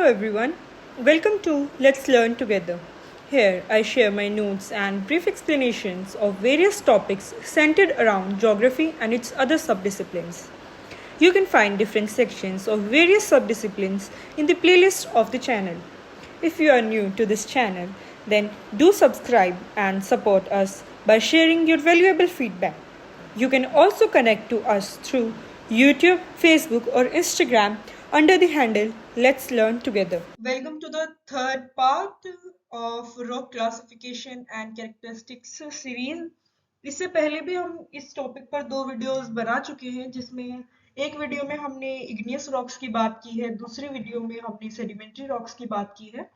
everyone, welcome to Let's Learn Together. Here I share my notes and brief explanations of various topics centered around geography and its other subdisciplines. You can find different sections of various subdisciplines in the playlist of the channel. If you are new to this channel, then do subscribe and support us by sharing your valuable feedback. You can also connect to us through YouTube, Facebook, or Instagram under the handle Let's Learn Together. Welcome to the third part of rock classification and characteristics series. इससे पहले भी हम इस topic पर दो videos बना चुके हैं, जिसमें एक वीडियो में हमने इग्नियस रॉक्स की बात की है, दूसरी वीडियो में हमने सेडिमेंट्री रॉक्स की बात की है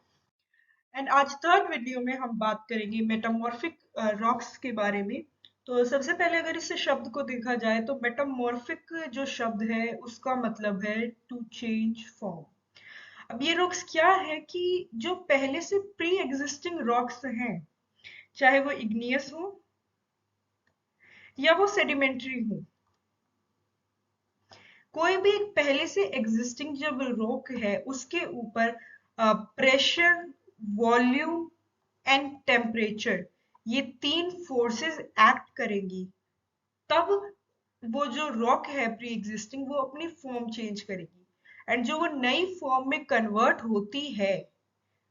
एंड आज थर्ड वीडियो में हम बात करेंगे मेटामॉर्फिक रॉक्स के बारे में। तो सबसे पहले अगर इस शब्द को देखा जाए तो मेटामॉर्फिक जो शब्द है उसका मतलब है टू चेंज फॉर्म। अब ये रॉक्स क्या है कि जो पहले से प्री एग्जिस्टिंग रॉक्स हैं, चाहे वो इग्नियस हो या वो सेडिमेंट्री हो, कोई भी एक पहले से एग्जिस्टिंग जब रॉक है उसके ऊपर प्रेशर, वॉल्यूम एंड टेम्परेचर, ये तीन फोर्सेस एक्ट करेंगी, तब वो जो रॉक है प्री एग्जिस्टिंग वो अपनी फॉर्म चेंज करेगी एंड जो वो नई फॉर्म में कन्वर्ट होती है,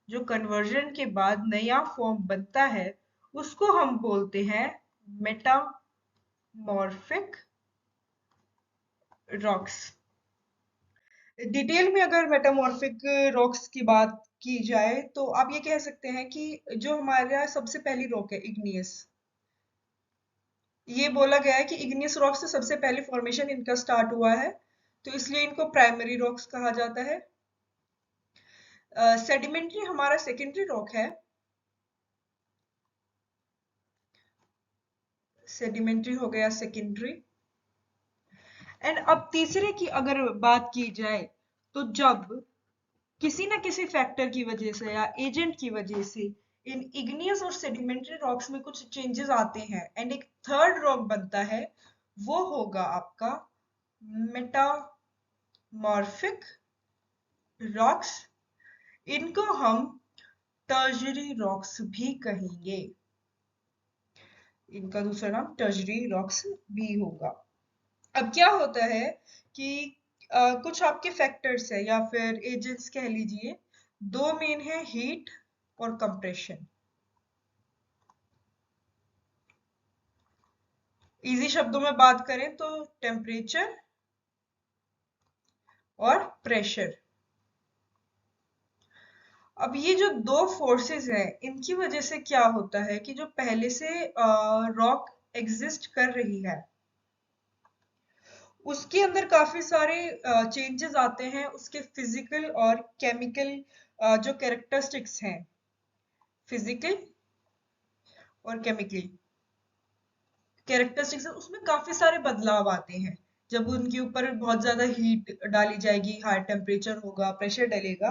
जो कन्वर्जन के बाद नया फॉर्म बनता है, उसको हम बोलते हैं मेटामॉर्फिक रॉक्स। डिटेल में अगर मेटामॉर्फिक रॉक्स की बात की जाए तो आप ये कह सकते हैं कि जो हमारा सबसे पहली रॉक है इग्नियस, ये बोला गया है कि इग्नियस रॉक से सबसे पहले फॉर्मेशन इनका स्टार्ट हुआ है, तो इसलिए इनको प्राइमरी रॉक्स कहा जाता है। सेडिमेंट्री हमारा सेकेंडरी रॉक है, सेडिमेंट्री हो गया सेकेंडरी। एंड अब तीसरे की अगर बात की जाए तो जब किसी ना किसी फैक्टर की वजह से या एजेंट की वजह से इन इग्नियस और सेडिमेंट्री रॉक्स में कुछ चेंजेस आते हैं एंड एक थर्ड रॉक बनता है, वो होगा आपका मेटामॉर्फिक रॉक्स। इनको हम टर्शरी रॉक्स भी कहेंगे, इनका दूसरा नाम टर्शरी रॉक्स भी होगा। अब क्या होता है कि कुछ आपके फैक्टर्स है या फिर एजेंट्स कह लीजिए, दो मेन है, हीट और कंप्रेशन। इजी शब्दों में बात करें तो टेम्परेचर और प्रेशर। अब ये जो दो फोर्सेस हैं, इनकी वजह से क्या होता है कि जो पहले से रॉक एग्जिस्ट कर रही है उसके अंदर काफी सारे चेंजेस आते हैं, उसके फिजिकल और केमिकल जो कैरेक्टरिस्टिक्स हैं, फिजिकल और केमिकल कैरेक्टरिस्टिक्स, उसमें काफी सारे बदलाव आते हैं। जब उनके ऊपर बहुत ज्यादा हीट डाली जाएगी, हाई टेम्परेचर होगा, प्रेशर डलेगा,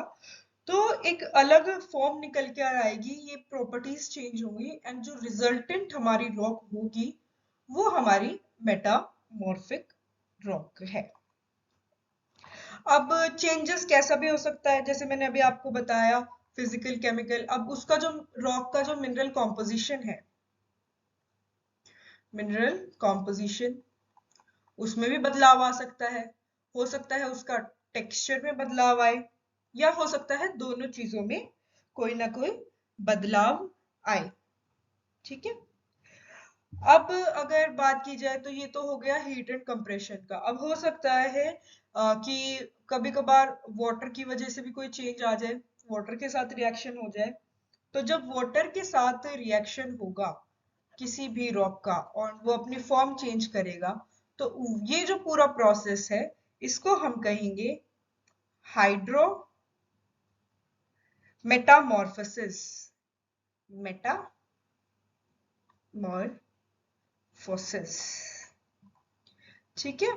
तो एक अलग फॉर्म निकल के आएगी, ये प्रॉपर्टीज चेंज होंगी एंड जो रिजल्टेंट हमारी रॉक होगी वो हमारी मेटामॉर्फिक रॉक है। अब चेंजेस कैसा भी हो सकता है, जैसे मैंने अभी आपको बताया फिजिकल, केमिकल। अब उसका जो रॉक का जो मिनरल कॉम्पोजिशन है, मिनरल कॉम्पोजिशन, उसमें भी बदलाव आ सकता है। हो सकता है उसका टेक्सचर में बदलाव आए, या हो सकता है दोनों चीजों में कोई ना कोई बदलाव आए। ठीक है। अब अगर बात की जाए तो ये तो हो गया हीट एंड कंप्रेशन का। अब हो सकता है कि कभी कभार वाटर की वजह से भी कोई चेंज आ जाए, वाटर के साथ रिएक्शन हो जाए। तो जब वाटर के साथ रिएक्शन होगा किसी भी रॉक का और वो अपनी फॉर्म चेंज करेगा, तो ये जो पूरा प्रोसेस है इसको हम कहेंगे हाइड्रो मेटामॉर्फोसिस। मेटामॉर्फोसिस, ठीक है।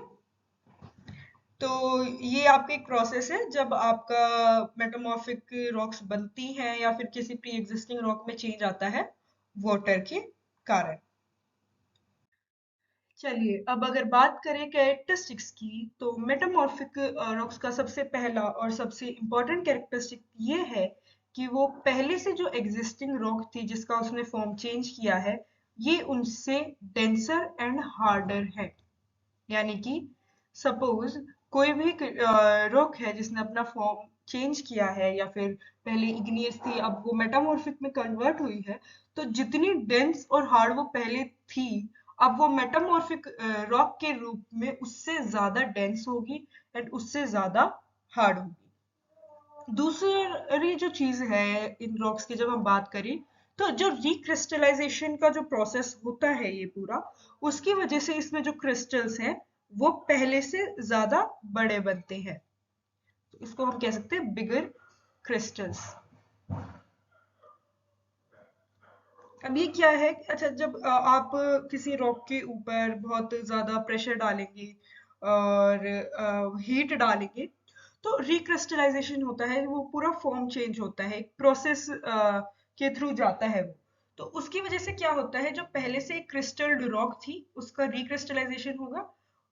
तो ये आपका एक प्रोसेस है जब आपका मेटामॉर्फिक रॉक्स बनती हैं या फिर किसी प्री एग्जिस्टिंग रॉक में चेंज आता है वाटर के कारण। चलिए अब अगर बात करें कैरेक्टरिस्टिक्स की तो मेटामॉर्फिक रॉक्स का सबसे पहला और सबसे इम्पोर्टेंट कैरेक्टरिस्टिक ये है कि वो पहले से जो एग्जिस्टिंग रॉक थी जिसका उसने फॉर्म चेंज किया है ये उनसे डेंसर एंड हार्डर है। यानी कि सपोज कोई भी रॉक है जिसने अपना फॉर्म चेंज किया है या फिर पहले इग्नियस थी अब वो मेटामॉर्फिक में कन्वर्ट हुई है, तो जितनी डेंस और हार्ड वो पहले थी अब वो मेटामॉर्फिक रॉक के रूप में उससे ज्यादा डेंस होगी एंड उससे ज्यादा हार्ड होगी। दूसरी जो चीज है इन रॉक्स की जब हम बात करें तो जो रिक्रिस्टलाइजेशन का जो प्रोसेस होता है ये पूरा, उसकी वजह से इसमें जो क्रिस्टल्स हैं वो पहले से ज्यादा बड़े बनते हैं। तो इसको हम कह सकते हैं बिगर क्रिस्टल्स। अब ये क्या है कि अच्छा जब आप किसी रॉक के ऊपर बहुत ज्यादा प्रेशर डालेंगे और हीट डालेंगे तो रिक्रिस्टलाइजेशन होता है, वो पूरा फॉर्म चेंज होता है, एक प्रोसेस के थ्रू जाता है वो। तो उसकी वजह से क्या होता है जो पहले से एक क्रिस्टल्ड रॉक थी उसका रिक्रिस्टलाइजेशन होगा,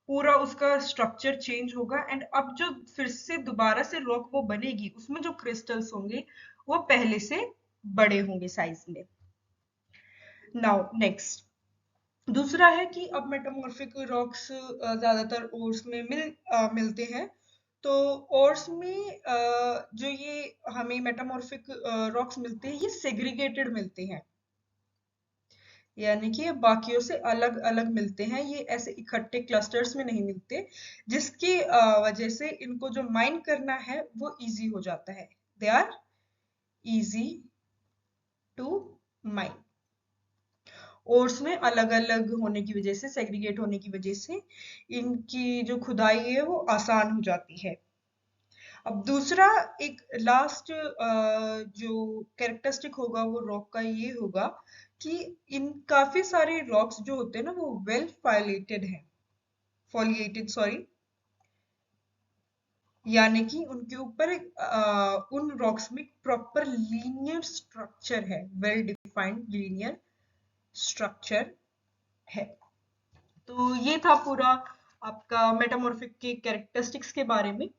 पूरा उसका स्ट्रक्चर चेंज होगा एंड अब जो फिर से दोबारा से रॉक वो बनेगी उसमें जो क्रिस्टल्स होंगे वो पहले से बड़े होंगे साइज में। नाउ नेक्स्ट दूसरा है कि अब मेटामॉर्फिक रॉक्स ज्यादातर ओर्स में मिलते हैं। तो ओर्स में जो ये हमें मेटामॉर्फिक रॉक्स मिलते हैं ये सेग्रीगेटेड मिलते हैं, यानी कि ये बाकियों से अलग अलग मिलते हैं, ये ऐसे इकट्ठे क्लस्टर्स में नहीं मिलते, जिसकी वजह से इनको जो माइन करना है वो इजी हो जाता है। They are easy to mine. Ores में अलग अलग होने की वजह से, सेग्रीगेट होने की वजह से इनकी जो खुदाई है वो आसान हो जाती है। अब दूसरा एक लास्ट जो कैरेक्टरिस्टिक होगा वो रॉक का ये होगा कि इन काफी सारे रॉक्स जो होते हैं ना वो वेल फाइलेटेड हैं, फॉलिएटेड सॉरी, यानी कि उनके ऊपर उन रॉक्स में प्रॉपर लीनियर स्ट्रक्चर है, वेल डिफाइंड लीनियर स्ट्रक्चर है। तो ये था पूरा आपका मेटामॉर्फिक के कैरेक्टरिस्टिक्स के बारे में।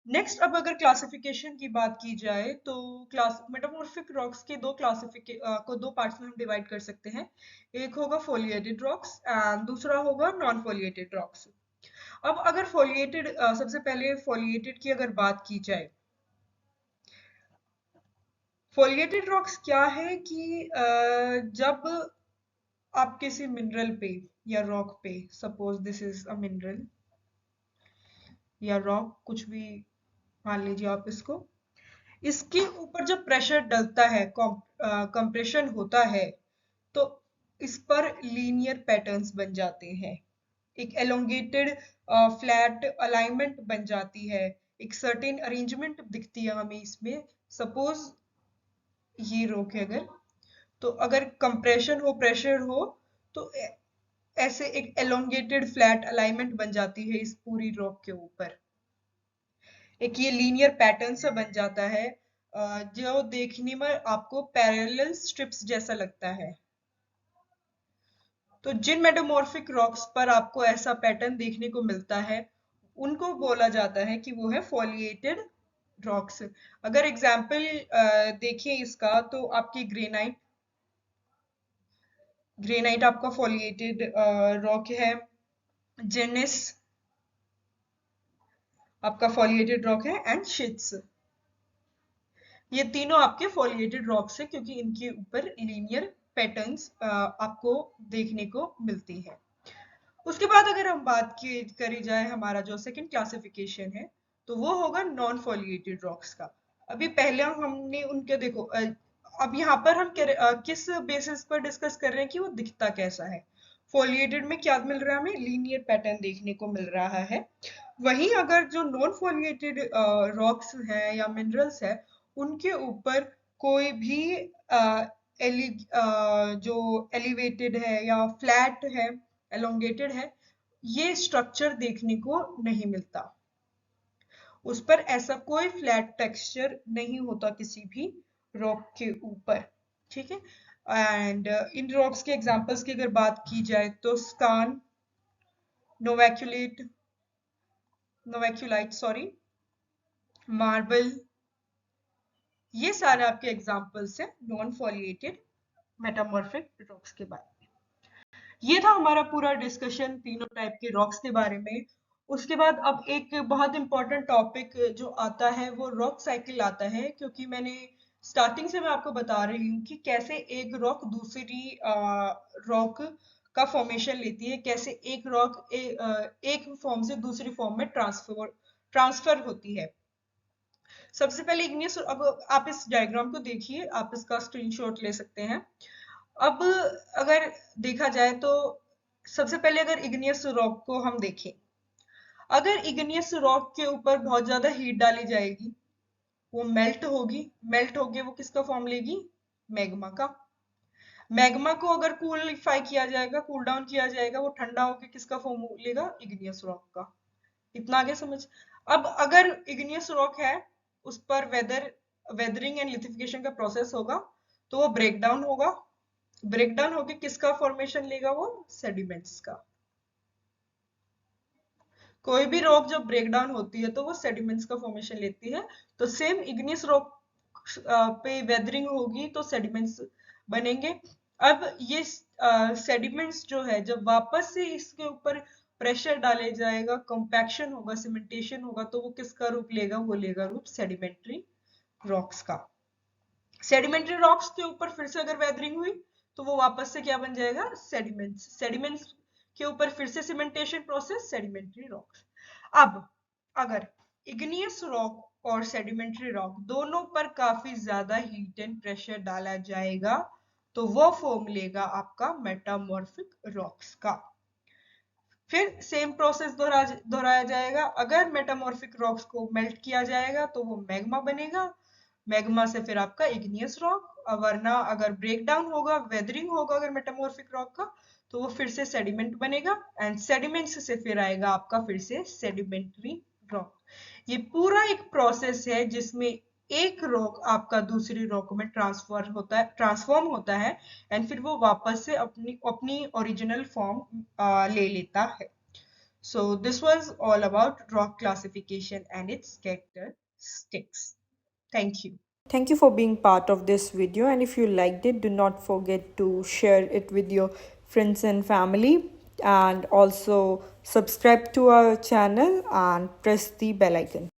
नेक्स्ट अब अगर क्लासिफिकेशन की बात की जाए तो क्लास मेटामॉर्फिक रॉक्स के दो पार्ट्स में हम डिवाइड कर सकते हैं। एक होगा फोलिएटेड रॉक्स एंड दूसरा होगा नॉन फोलिएटेड रॉक्स। अब अगर फोलिएटेड सबसे पहले फोलिएटेड की अगर बात की जाए, फोलिएटेड रॉक्स क्या है कि जब आप किसी मिनरल पे या रॉक पे, suppose this is a mineral या रॉक कुछ भी मान लीजिए आप इसको, इसके ऊपर जब प्रेशर डलता है, कंप्रेशन होता है, तो इस पर लीनियर पैटर्न्स बन जाते हैं, एक एलोंगेटेड फ्लैट अलाइनमेंट बन जाती है, एक सर्टेन अरेंजमेंट दिखती है हमें इसमें। सपोज ये रॉक है अगर, तो अगर कंप्रेशन हो प्रेशर हो तो ऐसे एक एलोंगेटेड फ्लैट अलाइनमेंट बन जाती है इस पूरी रॉक के ऊपर, एक ये लीनियर पैटर्न सा बन जाता है जो देखने में आपको पैरेलल स्ट्रिप्स जैसा लगता है। तो जिन मेटामॉर्फिक रॉक्स पर आपको ऐसा पैटर्न देखने को मिलता है उनको बोला जाता है कि वो है फॉलिएटेड रॉक्स। अगर एग्जाम्पल देखें इसका तो आपकी ग्रेनाइट, ग्रेनाइट आपका फॉलिएटेड रॉक है, जेनिस आपका फॉलिएटेड रॉक है एंड शिट्स, ये तीनों आपके फॉलिएटेड रॉक्स है क्योंकि इनके ऊपर लीनियर पैटर्न्स आपको देखने को मिलती है। उसके बाद अगर हम बात की करी जाए हमारा जो सेकंड क्लासिफिकेशन है तो वो होगा नॉन फॉलिएटेड रॉक्स का। अभी पहले हमने उनके देखो अब यहाँ पर हम किस बेसिस पर डिस्कस कर रहे हैं कि वो दिखता कैसा है। फॉलिएटेड में क्या मिल रहा है हमें, लीनियर पैटर्न देखने को मिल रहा है। वहीं अगर जो नॉन फॉलिएटेड रॉक्स हैं या मिनरल्स है उनके ऊपर कोई भी जो एलिवेटेड है या फ्लैट है, एलोंगेटेड है, ये स्ट्रक्चर देखने को नहीं मिलता, उस पर ऐसा कोई फ्लैट टेक्सचर नहीं होता किसी भी रॉक के ऊपर। ठीक है, एंड इन रॉक्स के एग्जांपल्स की अगर बात की जाए तो स्कान, नोवैक्यूलाइट सॉरी, मार्बल, ये सारे आपके एग्जांपल्स हैं नॉन फॉलिएटेड मेटामॉर्फिक रॉक्स के बारे में। ये था हमारा पूरा डिस्कशन तीनों टाइप के रॉक्स के बारे में। उसके बाद अब एक बहुत इंपॉर्टेंट टॉपिक जो आता है वो रॉक साइकिल आता है, क्योंकि मैंने स्टार्टिंग से मैं आपको बता रही हूँ कि कैसे एक रॉक दूसरी रॉक का फॉर्मेशन लेती है, कैसे एक रॉक एक फॉर्म से दूसरी फॉर्म में ट्रांसफर होती है। सबसे पहले इग्नियस, अब आप इस डायग्राम को देखिए, आप इसका स्क्रीनशॉट ले सकते हैं। अब अगर देखा जाए तो सबसे पहले अगर इग्नियस रॉक को हम देखें, अगर इग्नियस रॉक के ऊपर बहुत ज्यादा हीट डाली जाएगी, वो मेल्ट होगी वो किसका फॉर्म लेगी? मैग्मा का। मैग्मा को अगर कूलिफाई किया जाएगा, कूल डाउन किया जाएगा, वो ठंडा होकर किसका फॉर्म लेगा? इग्नियस रॉक का। इतना आगे समझ। अब अगर इग्नियस रॉक है, उस पर वेदरिंग एंड लिथिफिकेशन का प्रोसेस होगा, तो वो ब्रेक डाउन होगा। ब्रेक डाउन होके किसका फॉर्मेशन लेगा? वो सेडिमेंट्स का। कोई भी रॉक जब ब्रेक डाउन होती है तो वो सेडिमेंट्स का फॉर्मेशन लेती है। तो सेम इग्नियस रॉक पे वेदरिंग होगी तो सेडिमेंट्स बनेंगे। अब ये सेडिमेंट्स जो है जब वापस से इसके ऊपर प्रेशर डाले जाएगा, कंपैक्शन होगा, सीमेंटेशन होगा, तो वो किसका रूप लेगा? वो लेगा रूप सेडिमेंट्री रॉक्स का। सेडिमेंट्री रॉक्स के ऊपर फिर से अगर वेदरिंग हुई तो वो वापस से क्या बन जाएगा? सेडिमेंट्स। सेडिमेंट्स के ऊपर फिर से सीमेंटेशन प्रोसेस, सेडिमेंट्री रॉक्स। अब अगर इग्नियस रॉक और सेडिमेंट्री रॉक दोनों पर काफी ज्यादा हीट एंड प्रेशर डाला जाएगा तो वो फॉर्म लेगा आपका मेटामॉर्फिक रॉक्स का। फिर सेम प्रोसेस दोहराया जाएगा। अगर मेटामॉर्फिक रॉक्स को मेल्ट किया जाएगा तो वो मैग्मा बनेगा। मैग्मा से फिर आपका इग्नियस रॉक, वरना अगर ब्रेक डाउन होगा, वेदरिंग होगा अगर मेटामॉर्फिक रॉक का, तो वो फिर से सेडिमेंट बनेगा। एंड सेडिमेंट्स से फिर आएगा आपका फिर से सेडिमेंट्री रॉक। ये पूरा एक प्रोसेस है जिसमें एक रॉक आपका दूसरी रॉक में ट्रांसफॉर्म होता है एंड फिर वो वापस से अपनी अपनी ओरिजिनल फॉर्म ले लेता है। So this was all about rock classification and its characteristics. Thank you. Thank you for being part of this video, and if you liked it, do not forget to share it with your friends and family, and also subscribe to our channel and press the bell icon.